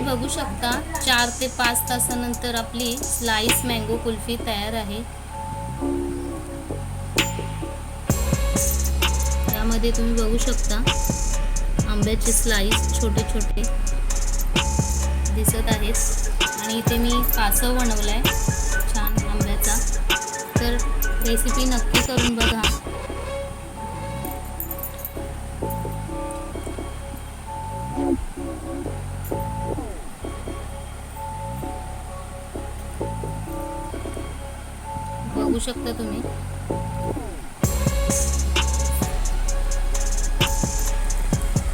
बघू शकता 4 ते 5 तासानंतर आपली स्लाइस मँगो कुल्फी तयार आहे। यामध्ये तुम्ही बघू शकता आंब्याचे स्लाइस छोटे छोटे दिसत आहेत आणि इथे मी कासव बनवलाय छान आंब्याचा। तर रेसिपी नक्की करून बघा। बघू शकता तुम्ही।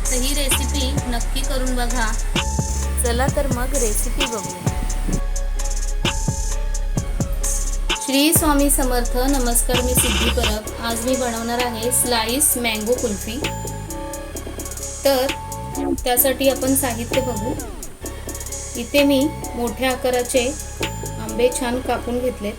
तर ही रेसिपी नक्की करून बघा। चला तर मग रेसिपी बघूया। श्री स्वामी समर्थ। नमस्कार, मी सिद्धी परब। आज मी बनवणार आहे स्लाइस मँगो कुल्फी। तर त्यासाठी आपण साहित्य बघू। इथे मी मोठ्या आकाराचे आंबे छान कापून घेतले।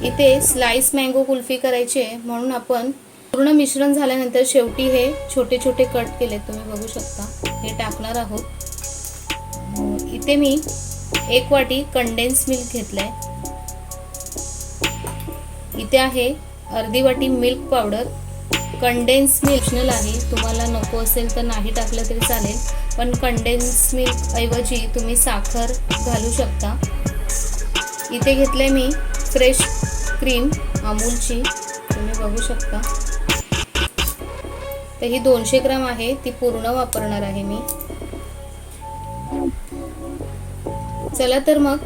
इथे स्लाइस मँगो कुल्फी करायची आहे म्हणून आपण पूर्ण मिश्रण झाल्यानंतर शेवटी हे छोटे छोटे कट केले, तुम्ही बघू शकता। हे टाकणार आहोत। इथे मी 1 वाटी कंडेन्स मिल्क घेतलाय। इथे आहे अर्धी वाटी milk powder. Condense milk optional आहे, तुम्हाला नको असेल तर नाही टाकलं तरी चालेल, पण कंडेन्स मिल्क ऐवजी तुम्ही साखर घालू शकता। इथे घेतले मी फ्रेश क्रीम अमूलची, तुम्ही बघू शकता। तर ही 200 ग्राम आहे, ती पूर्ण वापरणार आहे मी। चला तर मग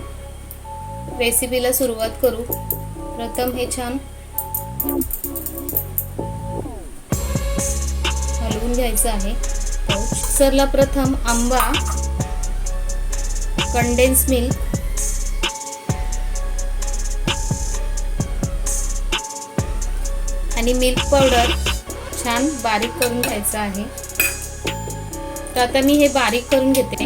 रेसिपीला सुरुवात करू। प्रथम हे छान हलवून घ्यायचं आहे। मिक्सरला प्रथम आंबा, कंडेन्स मिल्क, आणि मिल्क पावडर छान बारीक करून घ्यायचं आहे। तर आता मी हे बारीक करून घेते।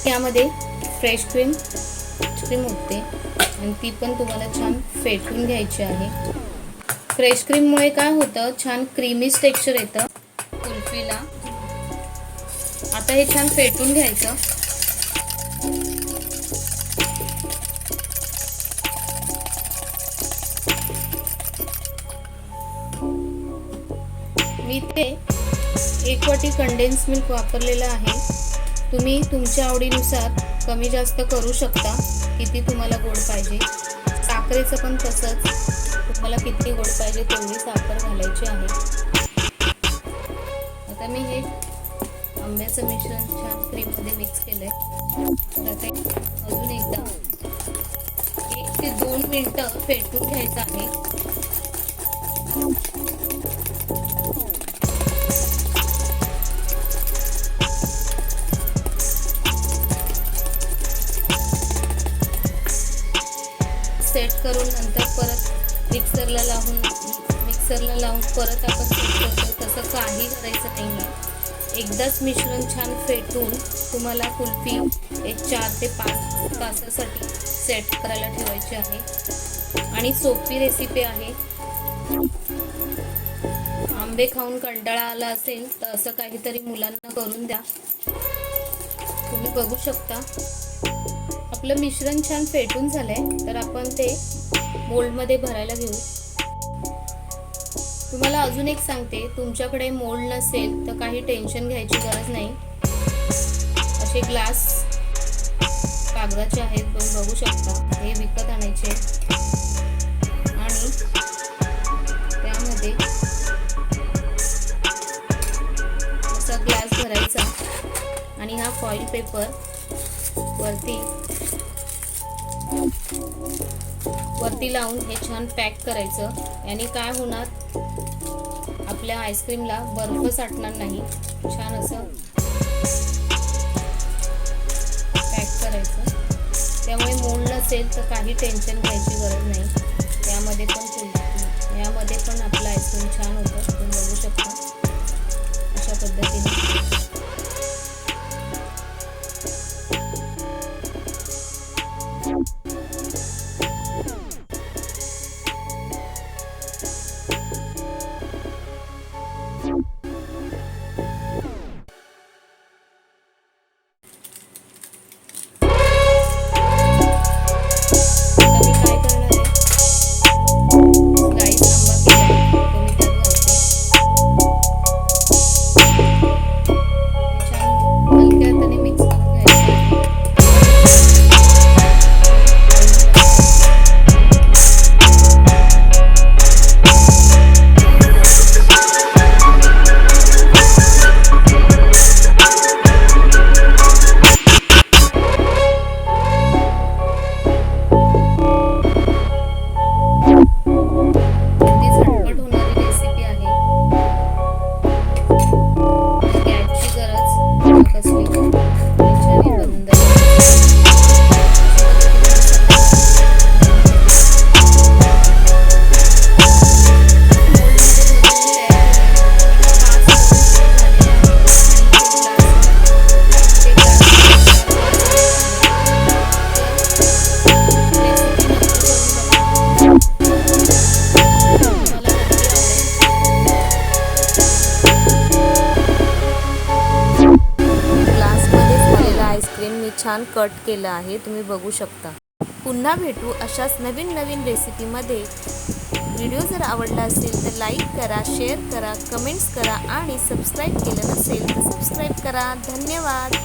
यामध्ये फ्रेश क्रीम होते आणि ती पण तुम्हाला छान फेटून घ्यायची आहे। फ्रेश क्रीम मुळे काय होतं, छान क्रीमी टेक्स्चर येतं कुल्फीला। आता हे छान फेटून घ्यायचं। मी ते 1 वाटी कंडेन्स मिल्क वापरलेलं आहे। तुम्ही तुमच्या आवडीनुसार कमी जास्त करू शकता, किती तुम्हाला गोड पाहिजे। साखरेचं पण तसंच, तुम्हाला किती गोड पाहिजे तेवढी साखर घालायची आहे। आता मी हे आंब्याचं मिश्रण छान क्रीममध्ये मिक्स केलंय। तर आता अजून एकदा 1 ते 2 मिनिटं फेटून घ्यायचं आहे। सेट करून नंतर परत मिक्सरला लावून परत आपण सेट करतो, तसं काही करायचं नाही आहे। एकदाच मिश्रण छान फेटून तुम्हाला कुल्फी 4 ते 5 तासासाठी सेट करायला ठेवायची आहे। आणि सोपी रेसिपी आहे। आंबे खाऊन कंटाळा आला असेल तर असं काहीतरी मुलांना करून द्या। तुम्ही बघू शकता आपलं मिश्रण छान फेटून झालंय। तर आपण ते मोल्डमध्ये भरायला घेऊ। तुम्हाला अजून एक सांगते, तुमच्याकडे मोल्ड नसेल तर काही टेन्शन घ्यायची गरज नाही। असे ग्लास कागदाचे आहेत, तुम्ही बघू शकता। हे विकत आणायचे आणि त्यामध्ये असा ग्लास भरायचा आणि हा फॉइल पेपर वरती लावून हे छान पॅक करायचं। याने काय होणार, आपल्या आईस्क्रीमला बर्फ साठणार नाही। छान असं पॅक करायचं। त्यामुळे मोल्ड नसेल तर काही टेन्शन घ्यायची गरज नाही। यामध्ये पण आपलं आईस्क्रीम छान होतं, तुम्ही बघू शकता। अशा पद्धतीने छान कट केलं आहे, तुम्ही बघू शकता. पुन्हा भेटू अशाच नवीन नवीन रेसिपीमध्ये. व्हिडिओ जर आवडला असेल तर लाईक करा, शेअर करा, कमेंट्स करा आणि सबस्क्राईब केलं नसेल तर सबस्क्राईब करा. धन्यवाद.